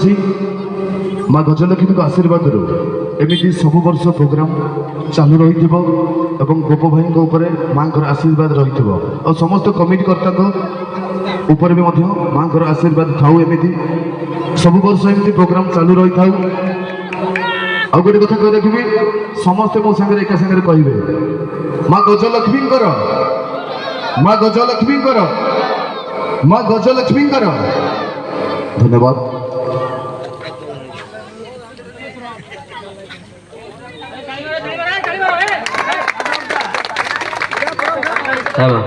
ଅଛି ମା ଗଜଲକ୍ଷ୍ମୀଙ୍କ ଆଶୀର୍ବାଦରୁ ଏମିତି ସବୁ ବର୍ଷ ପ୍ରୋଗ୍ରାମ ଚାଲୁ ରହିଥିବ ଏବଂ ଗୋପ ଭାଇଙ୍କ ଉପରେ ମାଙ୍କର ଆଶୀର୍ବାଦ ରହିଥିବ ଆଉ ସମସ୍ତ କମିଟି କର୍ତ୍ତାଙ୍କ ଉପରେ ବି ମଧ୍ୟ ମାଙ୍କର ଆଶୀର୍ବାଦ ଥାଉ ଏମିତି ସବୁ ବର୍ଷ ଏମିତି ପ୍ରୋଗ୍ରାମ ଚାଲୁ ରହିଥାଉ। ଆଉ ଗୋଟେ କଥା କହି ରଖିବି ସମସ୍ତେ ମୋ ସାଙ୍ଗରେ ଏକା ସାଙ୍ଗରେ କହିବେ ମା ଗଜଲକ୍ଷ୍ମୀଙ୍କର ମା ଗଜଲକ୍ଷ୍ମୀଙ୍କର ମା ଗଜଲକ୍ଷ୍ମୀଙ୍କର। ଧନ୍ୟବାଦ। हेलो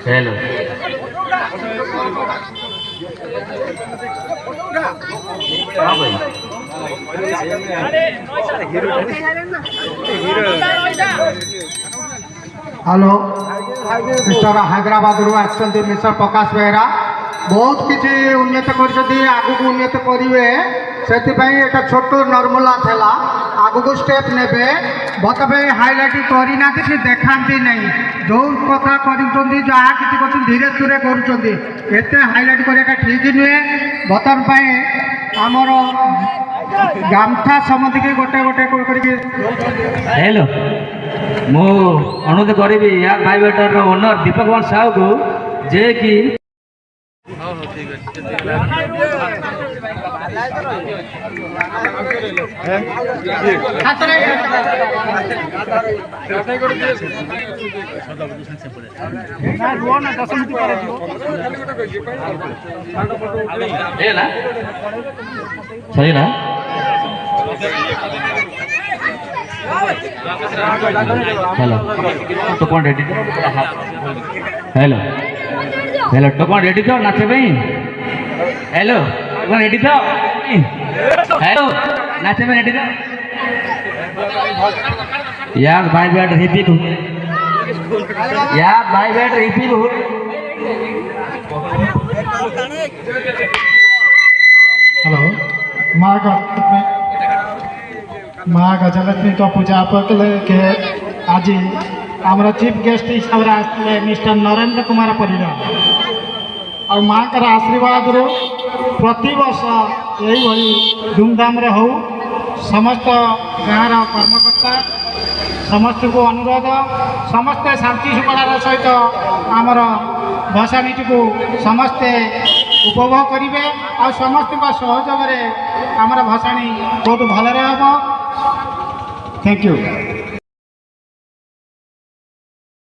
हेलो हाँ भाई हेलो मिस्टर हैदराबाद रु आसछन्ति मिस्टर प्रकाश बेहरा बहुत किसी उन्नत कर आगु उन्नत करेंगे से एक छोट नर्मला थेला आगु स्टेप ने बतबे हाईलाइट करना कि देखाती नहीं जो कथा कर जहाँ किसी कर धीरे धीरे करते हाईलाइट करने ठीक नुहे बर्तमान आमर गामठा समति के गोटे गोटे हेलो मु अनुरोध करी या भाई बेटर ओनर दीपक कुमार साहू को जे कि सही ना हेलो तो कौन रेडी हेलो हेलो तो कौन रेडी थो नाचे भाई हेलो कौन रेडी थो हेलो नाचे में रेडी थो यार भाई बैठ रिपीट हो यार भाई बैठ रिपीट हो हेलो माँ गजलक्ष्मी का पूजा के आज आमर चीफ गेस्ट हिसाब से आसते मिस्टर नरेंद्र कुमार परिड़ा और माँ का आशीर्वाद रू प्रति वर्ष यही धूमधाम हो समस्त गाँव कर्मकर्ता समस्त को अनुरोध समस्ते शांति शुक्लार सहित आमर भसानी को समस्ते उपभोग करेंगे और समस्त सहयोग आमर भसानी बहुत भलरे हम। Thank you.